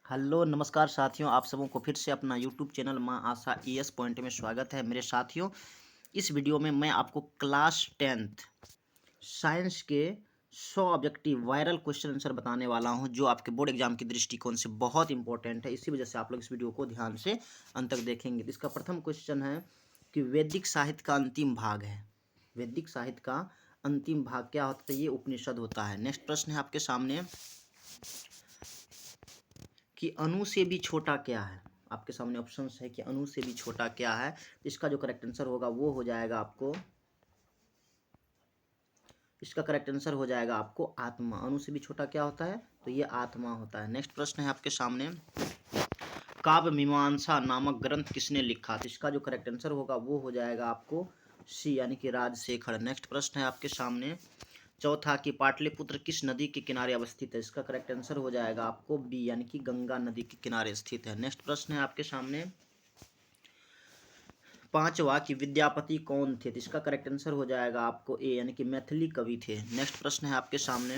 Hello नमस्कार साथियों, आप सबों को फिर से अपना यूट्यूब चैनल माँ आशा ईएस पॉइंट में स्वागत है। मेरे साथियों, इस वीडियो में मैं आपको क्लास 10th साइंस के 100 ऑब्जेक्टिव वायरल क्वेश्चन आंसर बताने वाला हूं, जो आपके बोर्ड एग्जाम के दृष्टिकोण से बहुत इंपॉर्टेंट है। इसी वजह से आप लोग इस वीडियो को ध्यान से अंत तक देखेंगे। इसका प्रथम क्वेश्चन है कि वैदिक साहित्य का अंतिम भाग है। वैदिक साहित्य का अंतिम भाग क्या होता है? ये उपनिषद होता है। नेक्स्ट प्रश्न है आपके सामने कि अणु से भी छोटा क्या है। आपके सामने ऑप्शंस है कि अणु से भी छोटा क्या है। इसका जो करेक्ट आंसर होगा वो हो जाएगा आपको, इसका करेक्ट आंसर हो जाएगा आपको आत्मा। अणु से भी छोटा क्या होता है? तो ये आत्मा होता है। नेक्स्ट प्रश्न है आपके सामने, काव्य मीमांसा नामक ग्रंथ किसने लिखा? तो इसका जो करेक्ट आंसर होगा वो हो जाएगा आपको सी, यानी कि राजशेखर। नेक्स्ट प्रश्न है आपके सामने चौथा कि पाटलिपुत्र किस नदी के किनारे अवस्थित है? इसका करेक्ट आंसर हो जाएगा आपको बी, यानी कि गंगा नदी के किनारे स्थित है। नेक्स्ट प्रश्न है आपके सामने पांचवा कि विद्यापति कौन थे? तो इसका करेक्ट आंसर हो जाएगा आपको ए, यानी कि मैथिली कवि थे। नेक्स्ट प्रश्न है आपके सामने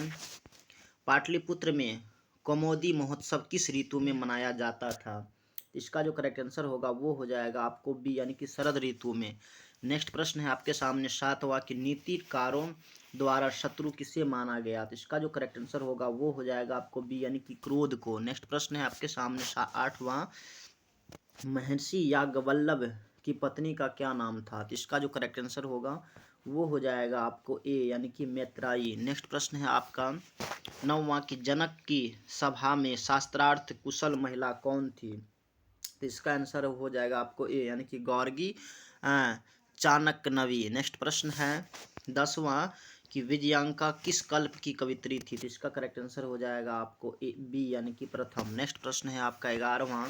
पाटलिपुत्र में कौमुदी महोत्सव किस ऋतु में मनाया जाता था? इसका जो करेक्ट आंसर होगा वो हो जाएगा आपको बी, यानी कि शरद ऋतु में। नेक्स्ट प्रश्न है आपके सामने सातवां कि नीतिकारों द्वारा शत्रु किसे माना गया? तो इसका जो करेक्ट आंसर होगा वो हो जाएगा आपको बी, यानी कि क्रोध को। नेक्स्ट प्रश्न है आपके सामने आठवां, महर्षि याज्ञवल्क्य की पत्नी का क्या नाम था? तो इसका जो करेक्ट आंसर होगा वो हो जाएगा आपको ए, यानी कि मैत्रेयी। नेक्स्ट प्रश्न है आपका नौवां कि जनक की सभा में शास्त्रार्थ कुशल महिला कौन थी? तो इसका आंसर हो जाएगा आपको ए, यानी कि गौरगी चाणक्यनवी। नेक्स्ट प्रश्न है 10वां कि विजयांका किस कल्प की कवित्री थी? तो इसका करेक्ट आंसर हो जाएगा आपको ए, बी, यानी कि प्रथम। नेक्स्ट प्रश्न है आपका 11वां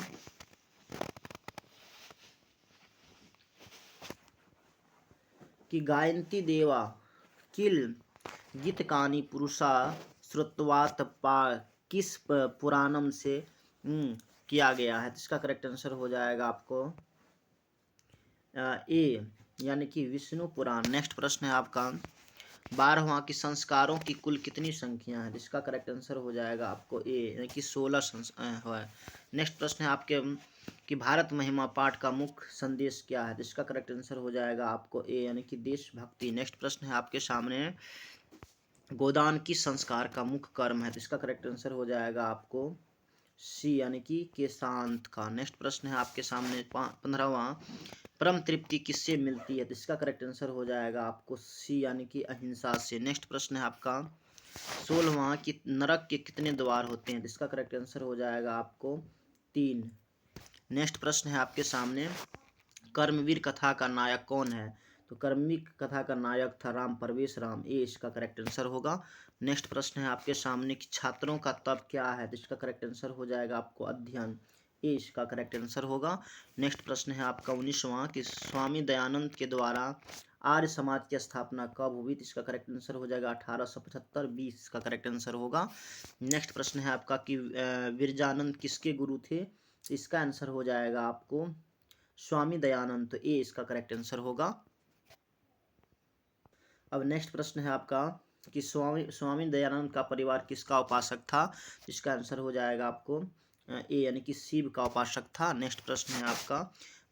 कि गायन्ती देवा किल गीतकानी पुरुषा श्रुत्वात् पा किस पुराणम से किया गया है? तो इसका करेक्ट आंसर हो जाएगा आपको ए, यानी कि विष्णु पुराण। नेक्स्ट प्रश्न है आपका 12वां कि संस्कारों की कुल कितनी संख्या है? इसका करेक्ट आंसर हो जाएगा आपको ए, यानी कि 16 है। नेक्स्ट प्रश्न है आपके कि भारत महिमा पाठ का मुख्य संदेश क्या है? इसका करेक्ट आंसर हो जाएगा आपको ए, यानी कि देशभक्ति। नेक्स्ट प्रश्न है आपके सामने गोदान किस संस्कार का मुख्य कर्म है? तो इसका करेक्ट आंसर हो जाएगा आपको सी, यानी कि केशांत का। नेक्स्ट प्रश्न है आपके सामने 15वां परम तृप्ति किससे मिलती है? तो इसका करेक्ट आंसर हो जाएगा आपको सी, यानी कि अहिंसा से। नेक्स्ट प्रश्न है आपका 16वां कि नरक के कितने द्वार होते हैं? तो इसका करेक्ट आंसर हो जाएगा आपको 3। नेक्स्ट प्रश्न है आपके सामने कर्मवीर कथा का नायक कौन है? तो कर्मवीर कथा का नायक था राम प्रवेश राम, ए इसका करेक्ट आंसर होगा। नेक्स्ट प्रश्न है आपके सामने कि छात्रों का तप क्या है? तो इसका करेक्ट आंसर हो जाएगा आपको अध्ययन, ए इसका करेक्ट आंसर होगा। नेक्स्ट प्रश्न है आपका 19वां कि स्वामी दयानंद के द्वारा आर्य समाज की स्थापना कब हुई? तो इसका करेक्ट आंसर हो जाएगा 1875, 20 का करेक्ट आंसर होगा। नेक्स्ट प्रश्न है आपका कि विरजानंद किसके गुरु थे? तो इसका आंसर हो जाएगा आपको स्वामी दयानंद, तो ए इसका करेक्ट आंसर होगा। अब नेक्स्ट प्रश्न है आपका कि स्वामी दयानंद का परिवार किसका उपासक था? इसका आंसर हो जाएगा आपको ए, यानी कि शिव का उपासक था। नेक्स्ट प्रश्न है आपका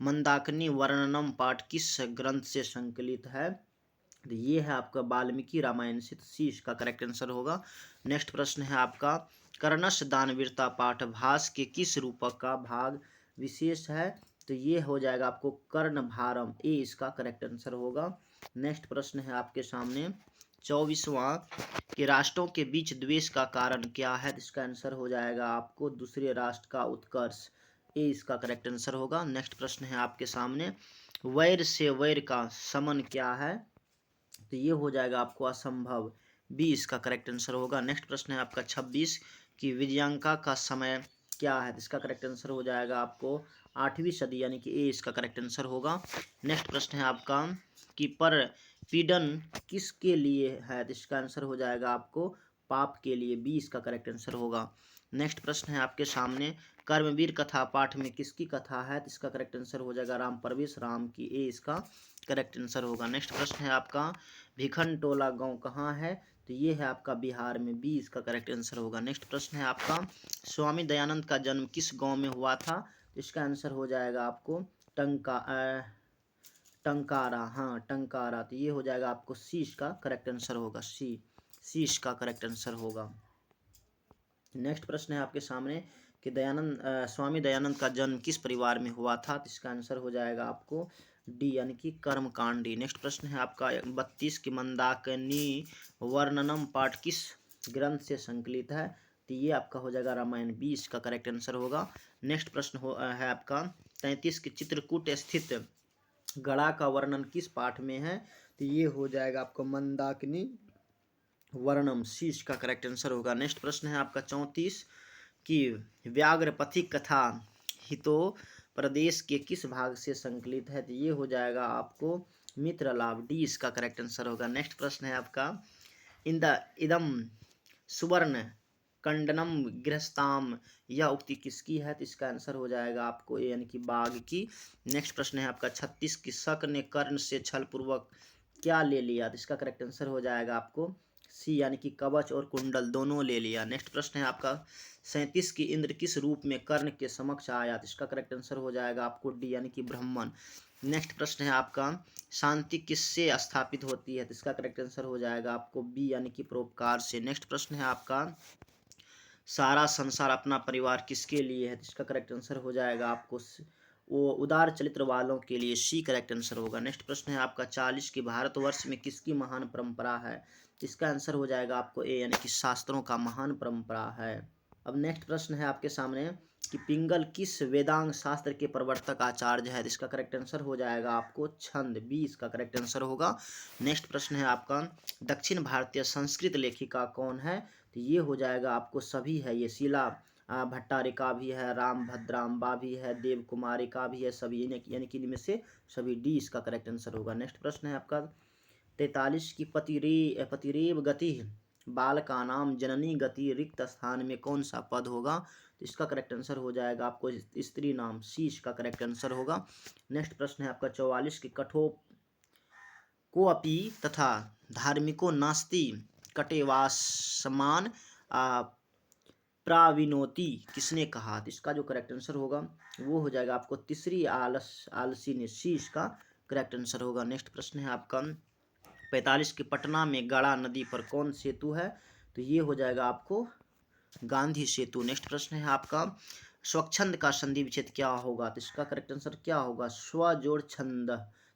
मंदाकिनी वर्णनम पाठ किस ग्रंथ से संकलित है? तो ये है आपका वाल्मीकि रामायण से, सी इसका करेक्ट आंसर होगा। नेक्स्ट प्रश्न है आपका कर्णश दानवीरता पाठ भास के किस रूपक का भाग विशेष है? तो ये हो जाएगा आपको कर्ण भारम, ए इसका करेक्ट आंसर होगा। नेक्स्ट प्रश्न है आपके सामने 24वां कि राष्ट्रों के बीच द्वेष का कारण क्या है? इसका आंसर हो जाएगा आपको दूसरे राष्ट्र का उत्कर्ष, ए इसका करेक्ट आंसर होगा। नेक्स्ट प्रश्न है आपके सामने वैर से वैर का समन क्या है? तो ये हो जाएगा आपको असंभव, बी इसका करेक्ट आंसर होगा। नेक्स्ट प्रश्न है आपका 26 कि विजयांका का समय क्या है? इसका करेक्ट आंसर हो जाएगा आपको 8वीं सदी, यानी कि ए इसका करेक्ट आंसर होगा। नेक्स्ट प्रश्न है आपका कि पर पीड़न किसके लिए है? तो इसका आंसर हो जाएगा आपको पाप के लिए, बी इसका करेक्ट आंसर होगा। नेक्स्ट प्रश्न है आपके सामने कर्मवीर कथा पाठ में किसकी कथा है? तो इसका करेक्ट आंसर हो जाएगा राम प्रवेश राम की, ए इसका करेक्ट आंसर होगा। नेक्स्ट प्रश्न है आपका भिखन टोला गांव कहाँ है? तो ये है आपका बिहार में, बी इसका करेक्ट आंसर होगा। नेक्स्ट प्रश्न है आपका, स्वामी दयानंद का जन्म किस गांव में हुआ था? तो इसका आंसर हो जाएगा आपको टंकारा, हाँ टंकारा। तो ये हो जाएगा आपको सी इसका करेक्ट आंसर होगा, सी इसका करेक्ट आंसर होगा। नेक्स्ट प्रश्न है आपके सामने कि स्वामी दयानंद का जन्म किस परिवार में हुआ था? तो इसका आंसर हो जाएगा आपको डी यानी कि कर्मकांडी। नेक्स्ट प्रश्न है आपका 32 की मंदाकिनी वर्णनम पाठ किस ग्रंथ से संकलित है? तो ये आपका हो जाएगा रामायण, बी इसका करेक्ट आंसर होगा। नेक्स्ट प्रश्न है आपका 33 की चित्रकूट स्थित गड़ा का वर्णन किस पाठ में है? तो ये हो जाएगा आपको मंदाकिनी वर्णम, सी इसका करेक्ट आंसर होगा। नेक्स्ट प्रश्न है आपका 34 की व्याघ्रपथी कथा हितो प्रदेश के किस भाग से संकलित है? तो ये हो जाएगा आपको मित्रलाभ, डी इसका करेक्ट आंसर होगा। नेक्स्ट प्रश्न है आपका इदम सुवर्ण कंडनम गृहस्थाम, यह उक्ति किसकी है? तो इसका आंसर हो जाएगा आपको ए यानी कि बाघ की। नेक्स्ट प्रश्न है आपका 36 की शक ने कर्ण से छल पूर्वक क्या ले लिया? तो इसका करेक्ट आंसर हो जाएगा आपको सी यानी कि कवच और कुंडल दोनों ले लिया। नेक्स्ट प्रश्न है आपका 37 की इंद्र किस रूप में कर्ण के समक्ष आया? तो इसका करेक्ट आंसर हो जाएगा आपको डी यानी कि ब्राह्मण। नेक्स्ट प्रश्न है आपका शांति किससे स्थापित होती है? तो इसका करेक्ट आंसर हो जाएगा आपको बी यानी कि परोपकार से। नेक्स्ट प्रश्न है आपका सारा संसार अपना परिवार किसके लिए है? तो इसका करेक्ट आंसर हो जाएगा आपको वो उदार चरित्र वालों के लिए, सी करेक्ट आंसर होगा। नेक्स्ट प्रश्न है आपका 40 की भारतवर्ष में किसकी महान परंपरा है? इसका आंसर हो जाएगा आपको ए यानी कि शास्त्रों का महान परंपरा है। अब नेक्स्ट प्रश्न है आपके सामने कि पिंगल किस वेदांग शास्त्र के प्रवर्तक आचार्य है? इसका करेक्ट आंसर हो जाएगा आपको छंद, बी इसका करेक्ट आंसर होगा। नेक्स्ट प्रश्न है आपका दक्षिण भारतीय संस्कृत लेखिका कौन है? तो ये हो जाएगा आपको सभी है, ये शीला भट्टारिका भी है, राम भद्राम्बा भी है, देव कुमारिका भी है, सभी यानी कि इनमें से सभी, डी इसका करेक्ट आंसर होगा। नेक्स्ट प्रश्न है आपका 43 की पतिरेव गति बाल का नाम जननी गति रिक्त स्थान में कौन सा पद होगा? तो इसका करेक्ट आंसर हो जाएगा आपको स्त्री नाम, सी इसका करेक्ट आंसर होगा। नेक्स्ट प्रश्न है आपका 44 की कठो को अपि तथा धार्मिको नास्ति कटेवासमान प्राविनोति किसने कहा? तो इसका जो करेक्ट आंसर होगा वो हो जाएगा आपको तीसरी आलसी ने, सी इसका करेक्ट आंसर होगा। नेक्स्ट प्रश्न है आपका 45 की पटना में गड़ा नदी पर कौन सेतु है? तो ये हो जाएगा आपको गांधी सेतु। नेक्स्ट प्रश्न है आपका स्वच्छंद का संधि विच्छेद क्या होगा? तो इसका करेक्ट आंसर क्या होगा? स्वजोड़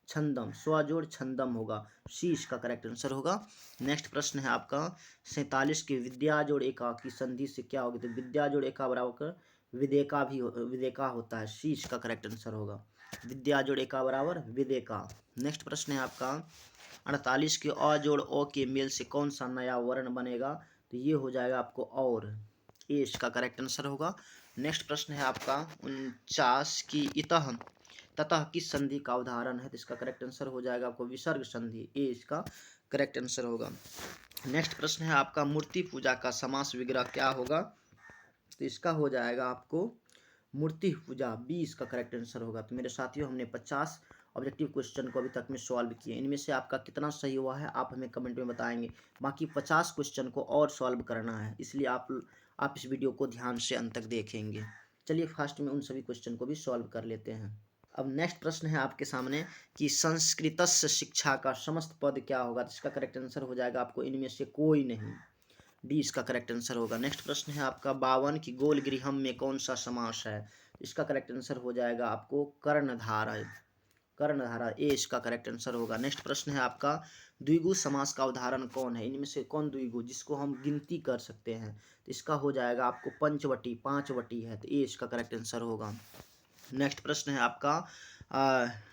छंदम, स्वजोड़ छंदम होगा, सी इसका करेक्ट आंसर होगा। नेक्स्ट प्रश्न है आपका 47 की विद्या जोड़ एका की संधि से क्या होगी? तो विद्या जोड़ एका बराबर विदेका होता है, सी इसका करेक्ट आंसर होगा। विद्या जोड़ एका बराबर विदेका। नेक्स्ट प्रश्न है आपका 48 के अ जोड़ ओ के मेल से कौन सा नया वर्ण बनेगा? तो ये हो जाएगा आपको और, ए इसका करेक्ट आंसर होगा। नेक्स्ट प्रश्न है आपका 49 की इतः ततः किस संधि का उदाहरण है? तो इसका करेक्ट आंसर हो जाएगा आपको विसर्ग संधि, ए इसका करेक्ट आंसर होगा। नेक्स्ट प्रश्न है आपका मूर्ति पूजा का समास विग्रह क्या होगा? तो इसका हो जाएगा आपको मूर्ति पूजा, बी इसका करेक्ट आंसर होगा। तो मेरे साथियों हमने 50 ऑब्जेक्टिव क्वेश्चन को अभी तक में सॉल्व किए, इनमें से आपका कितना सही हुआ है आप हमें कमेंट में बताएंगे। बाकी 50 क्वेश्चन को और सॉल्व करना है, इसलिए आप इस वीडियो को ध्यान से अंत तक देखेंगे। चलिए फास्ट में उन सभी क्वेश्चन को भी सॉल्व कर लेते हैं। अब नेक्स्ट प्रश्न है आपके सामने कि संस्कृतस्य शिक्षा का समस्त पद क्या होगा? तो इसका करेक्ट आंसर हो जाएगा आपको इनमें से कोई नहीं, डी इसका करेक्ट आंसर होगा। नेक्स्ट प्रश्न है आपका 52 की गोल गृहम में कौन सा समास है? इसका करेक्ट आंसर हो जाएगा आपको कर्णधारय, ए इसका करेक्ट आंसर होगा। नेक्स्ट प्रश्न है आपका द्विगु समास का उदाहरण कौन है? इनमें से कौन द्विगु जिसको हम गिनती कर सकते हैं? तो इसका हो जाएगा आपको पंचवटी, 5 वटी है, तो ए इसका करेक्ट आंसर होगा। नेक्स्ट प्रश्न है आपका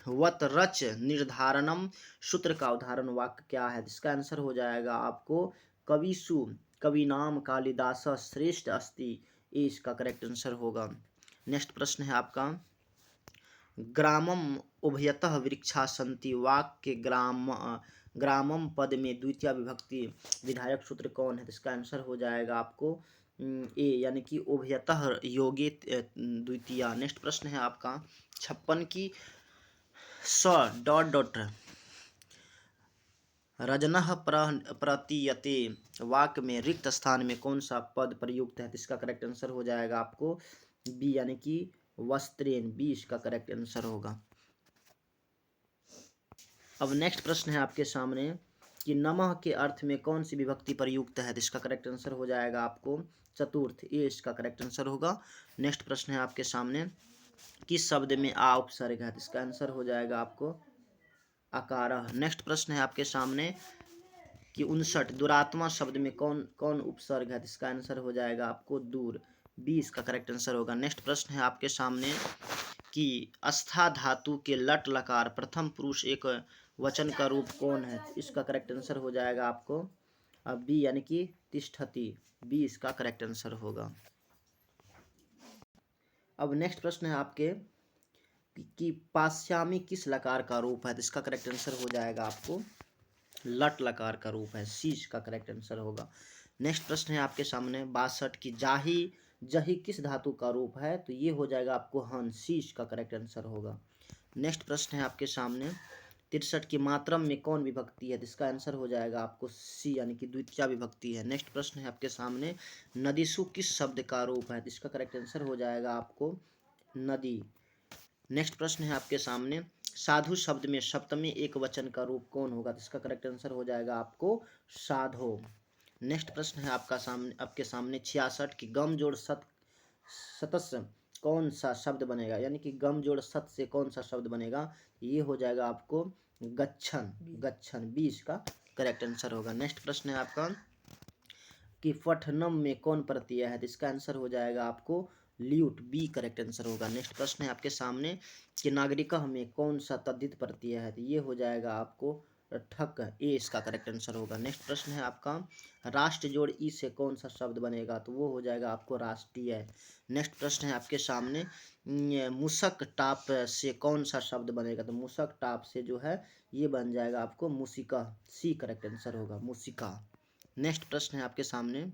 वत रच निर्धारणम सूत्र का उदाहरण वाक्य क्या है? इसका आंसर हो जाएगा आपको कविसु कविनाम कालिदास श्रेष्ठ अस्ति, ए इसका करेक्ट आंसर होगा। नेक्स्ट प्रश्न है आपका ग्रामम उभयतः वृक्षा सन्ति वाक्य ग्रामम पद में द्वितीय विभक्ति विधायक सूत्र कौन है? इसका आंसर हो जाएगा आपको ए यानी कि उभयतः योगे द्वितीय। नेक्स्ट प्रश्न है आपका 56 की स डॉट रजनः प्रतीयते वाक्य में रिक्त स्थान में कौन सा पद प्रयुक्त है? इसका करेक्ट आंसर हो जाएगा आपको बी यानी कि वस्त्रेन। बी इसका करेक्ट आंसर होगा। अब नेक्स्ट प्रश्न है आपके सामने कि नमः के अर्थ में कौन सी विभक्ति प्रयुक्त है? इसका करेक्ट आंसर हो जाएगा आपको चतुर्थ। ए इसका करेक्ट आंसर होगा। नेक्स्ट प्रश्न है आपके सामने किस शब्द में आ उपसर्ग है? इसका आंसर हो जाएगा आपको अकारः। नेक्स्ट प्रश्न है आपके सामने कि 59 दुरात्मा शब्द में कौन कौन उपसर्ग है? इसका आंसर हो जाएगा आपको दूर। बी इसका करेक्ट आंसर होगा। नेक्स्ट प्रश्न है आपके सामने कि अस्था धातु के लट लकार प्रथम पुरुष एक वचन का रूप कौन है? इसका करेक्ट आंसर हो जाएगा आपको बी यानी कि तिष्ठति। बी इसका करेक्ट आंसर होगा। अब नेक्स्ट प्रश्न है आपके कि पाश्यामी किस लकार का रूप है? इसका करेक्ट आंसर हो जाएगा आपको लट लकार का रूप है। सी इसका करेक्ट आंसर होगा। नेक्स्ट प्रश्न है आपके सामने 62 की जाही जही किस धातु का रूप है? तो ये हो जाएगा आपको हन। सी इसका करेक्ट आंसर होगा। नेक्स्ट प्रश्न है आपके सामने 63 की मात्रम में कौन विभक्ति है? इसका आंसर हो जाएगा आपको सी यानी कि द्वितीय विभक्ति है। नेक्स्ट प्रश्न है आपके सामने नदीसु किस शब्द का रूप है? इसका करेक्ट आंसर हो जाएगा आपको नदी। नेक्स्ट प्रश्न है आपके सामने साधु शब्द में सप्तमी एक वचन का रूप कौन होगा? इसका करेक्ट आंसर हो जाएगा आपको साधो। नेक्स्ट प्रश्न है आपके सामने 66 की गम जोड़ सतस्य कौन सा शब्द बनेगा? यानी कि गम जोड़ सत से कौन सा शब्द बनेगा? ये हो जाएगा आपको गच्छन। गच्छन बी इसका करेक्ट आंसर होगा। नेक्स्ट प्रश्न है आपका कि पठनम में कौन प्रत्यय है? इसका आंसर हो जाएगा आपको ल्यूट। बी करेक्ट आंसर होगा। नेक्स्ट प्रश्न है आपके सामने कि नागरिक में कौन सा तद्धित प्रत्यय है? तो ये हो जाएगा आपको ठक। ए इसका करेक्ट आंसर होगा। नेक्स्ट प्रश्न है आपका राष्ट्र जोड़ ई से कौन सा शब्द बनेगा? तो वो हो जाएगा आपको राष्ट्रीय। नेक्स्ट प्रश्न है आपके सामने मूसक टाप से कौन सा शब्द बनेगा? तो मूसक टाप से जो है ये बन जाएगा आपको मूसिका। सी करेक्ट आंसर होगा मूसिका। नेक्स्ट प्रश्न है आपके सामने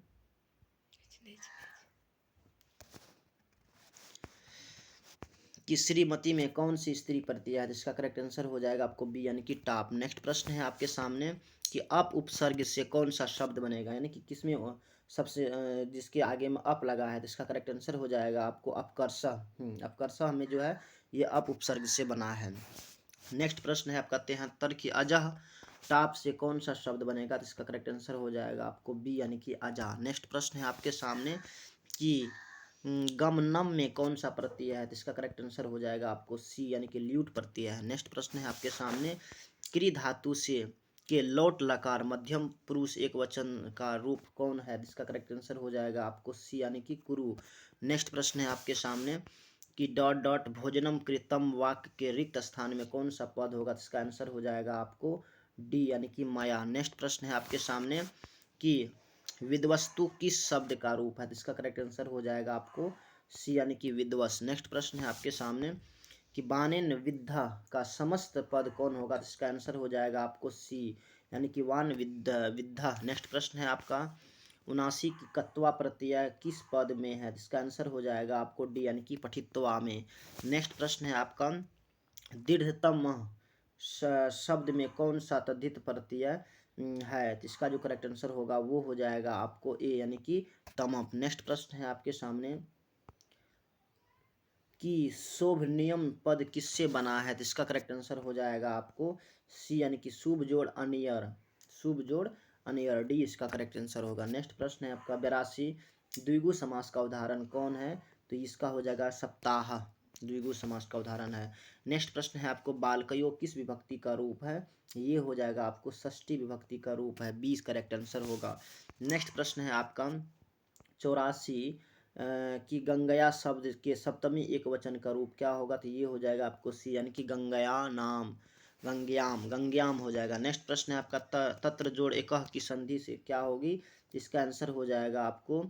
कि श्रीमती में कौन सी स्त्री प्रत्यय है? जिसका करेक्ट आंसर हो जाएगा आपको बी यानी कि टॉप। नेक्स्ट प्रश्न है आपके सामने कि अप उपसर्ग से कौन सा शब्द बनेगा? यानी कि किसमें सबसे जिसके आगे में अप लगा है? जिसका करेक्ट आंसर हो जाएगा आपको अपकर्षः। अपकर्षः में जो है ये अप उपसर्ग से बना है। नेक्स्ट प्रश्न है आपका 73 की अजह टाप से कौन सा शब्द बनेगा? तो इसका करेक्ट आंसर हो जाएगा आपको बी यानी कि अजा। नेक्स्ट प्रश्न है आपके सामने कि गमनम में कौन सा प्रत्यय है? तो इसका करेक्ट आंसर हो जाएगा आपको सी यानी कि ल्यूट प्रत्यय है। नेक्स्ट प्रश्न है आपके सामने क्री धातु से के लौट लकार मध्यम पुरुष एक वचन का रूप कौन है? इसका करेक्ट आंसर हो जाएगा आपको सी यानी कि कुरु। नेक्स्ट प्रश्न है आपके सामने कि डॉट डॉट भोजनम कृतम वाक्य के रिक्त स्थान में कौन सा पद होगा? तो इसका आंसर हो जाएगा आपको डी यानी कि माया। नेक्स्ट प्रश्न है आपके सामने कि विद्वस्तु किस शब्द का रूप है? इसका करेक्ट आंसर हो जाएगा आपको सी यानी कि विद्वस। नेक्स्ट प्रश्न है आपके सामने कि बानेन विद्धा का समस्त पद कौन होगा? इसका आंसर हो जाएगा आपको सी यानी कि वान विद्धा। नेक्स्ट प्रश्न है आपका 79 की कत्वा प्रत्यय किस पद में है? इसका आंसर हो जाएगा आपको डी यानी कि पठित्वा में। नेक्स्ट प्रश्न है आपका दीर्घतम शब्द में कौन सा तद्धित प्रत्यय है? तो इसका जो करेक्ट आंसर होगा वो हो जाएगा आपको ए यानी कि तमप। नेक्स्ट प्रश्न है आपके सामने कि शोभनियम पद किससे बना है? तो इसका करेक्ट आंसर हो जाएगा आपको सी यानी कि शुभ जोड़ अनियर। शुभ जोड़ अनियर डी इसका करेक्ट आंसर होगा। नेक्स्ट प्रश्न है आपका 82 द्विगु समास का उदाहरण कौन है? तो इसका हो जाएगा सप्ताह। द्विगु समास का उदाहरण है। नेक्स्ट प्रश्न है आपको बालकयो किस विभक्ति का रूप है? ये हो जाएगा आपको षष्ठी विभक्ति का रूप है। 20 करेक्ट आंसर होगा। नेक्स्ट प्रश्न है आपका 84 कि गंगया शब्द के सप्तमी एक वचन का रूप क्या होगा? तो ये हो जाएगा आपको सी यानी कि गंगया नाम। गंग्याम गंग्याम हो जाएगा। नेक्स्ट प्रश्न है आपका तत्र जोड़ एकह की संधि से क्या होगी? इसका आंसर हो जाएगा आपको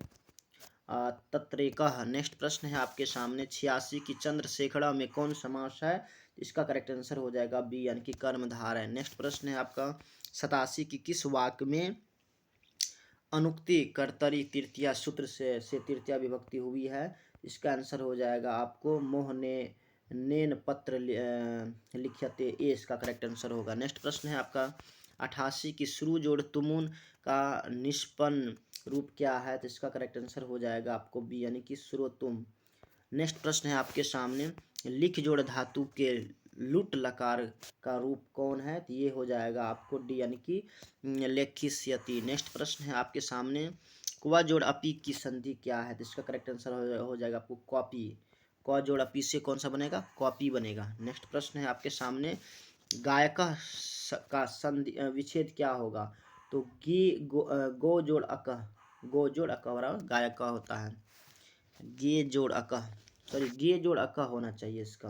तत्रेकह। नेक्स्ट प्रश्न है आपके सामने 86 की चंद्रशेखरा में कौन समास है? इसका करेक्ट आंसर हो जाएगा बी यानी कि कर्मधार है। नेक्स्ट प्रश्न है आपका 87 की किस वाक्य में अनुक्ति कर्तरी तृतीया सूत्र से तृतीया विभक्ति हुई है? इसका आंसर हो जाएगा आपको मोह ने नेन पत्र लिख्यते। ए इसका करेक्ट आंसर होगा। नेक्स्ट प्रश्न है आपका 88 की शुरू जोड़ तुमुन का निष्पन्न रूप क्या है? तो इसका करेक्ट आंसर हो जाएगा आपको बी यानी कि श्रोतुम। नेक्स्ट प्रश्न है आपके सामने, लिख जोड़ धातु के लुट लकार का रूप कौन है? तो ये हो जाएगा आपको डी यानी कि लेखिष्यति। नेक्स्ट प्रश्न है आपके सामने, क्वा जोड़ अपी की संधि क्या है? तो इसका करेक्ट आंसर हो जाएगा आपको कॉपी। क्वा जोड़ अपी से कौन सा बनेगा? कॉपी बनेगा। नेक्स्ट प्रश्न है आपके सामने, गायक का संधि विच्छेद क्या होगा? तो गो जोड़ अकह, गो जोड़ अकह बराबर गायक का होता है। गे जोड़ अकह, सॉरी गे जोड़ अकह होना चाहिए इसका,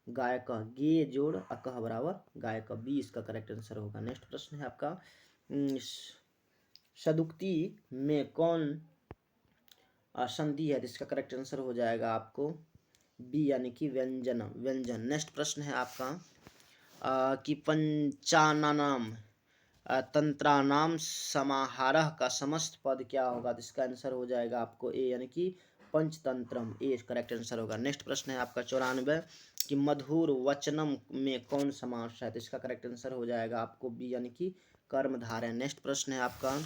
गायक, गे जोड़ अकह बराबर गायक, बी इसका करेक्ट आंसर होगा। नेक्स्ट प्रश्न है आपका, सदुक्ति में कौन संधि है? इसका करेक्ट आंसर हो जाएगा आपको बी यानी कि व्यंजन, व्यंजन। नेक्स्ट प्रश्न है आपका कि पंचानाम तंत्रानाम समाहारः का समस्त पद क्या होगा? तो इसका आंसर हो जाएगा आपको ए यानी कि पंचतंत्रम, ए करेक्ट आंसर होगा। नेक्स्ट प्रश्न है आपका 94 कि मधुर वचनम में कौन समास है? तो इसका करेक्ट आंसर हो जाएगा आपको बी यानी कि कर्मधारय। नेक्स्ट प्रश्न है आपका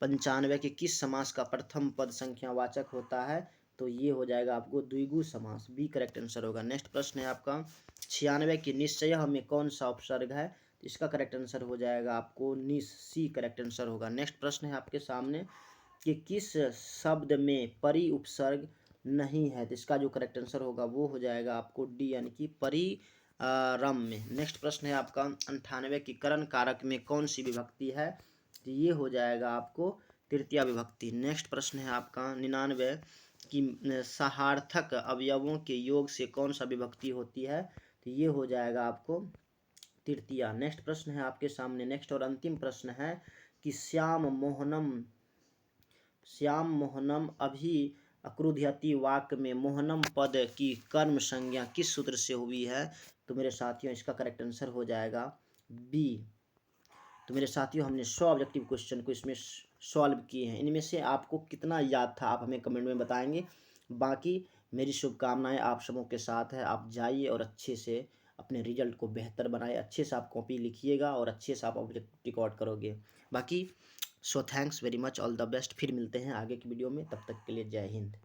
95 के किस समास का प्रथम पद संख्यावाचक होता है? तो ये हो जाएगा आपको द्विगु समास, बी करेक्ट आंसर होगा। नेक्स्ट प्रश्न है आपका 96 की निश्चय में कौन सा उपसर्ग है? तो इसका करेक्ट आंसर हो जाएगा आपको निस, सी करेक्ट आंसर होगा। नेक्स्ट प्रश्न है आपके सामने कि किस शब्द में परि उपसर्ग नहीं है? तो इसका जो करेक्ट आंसर होगा वो हो जाएगा आपको डी यानी कि परि रम में। नेक्स्ट प्रश्न है आपका 98 की करण कारक में कौन सी विभक्ति है? तो ये हो जाएगा आपको तृतीया विभक्ति। नेक्स्ट प्रश्न है आपका 99 कि सहार्थक अवयवों के योग से कौन सा विभक्ति होती है? तो ये हो जाएगा आपको तृतीया। नेक्स्ट प्रश्न है आपके सामने, नेक्स्ट और अंतिम प्रश्न है कि श्याम मोहनम अभी अक्रुध्यति वाक्य में मोहनम पद की कर्म संज्ञा किस सूत्र से हुई है? तो मेरे साथियों इसका करेक्ट आंसर हो जाएगा बी। तो मेरे साथियों हमने 100 ऑब्जेक्टिव क्वेश्चन को इसमें सॉल्व किए हैं। इनमें से आपको कितना याद था आप हमें कमेंट में बताएंगे। बाकी मेरी शुभकामनाएं आप सबों के साथ है। आप जाइए और अच्छे से अपने रिजल्ट को बेहतर बनाए, अच्छे से आप कॉपी लिखिएगा और अच्छे से आप ऑब्जेक्ट रिकॉर्ड करोगे। बाकी thanks very much, all the best. फिर मिलते हैं आगे की वीडियो में, तब तक के लिए जय हिंद।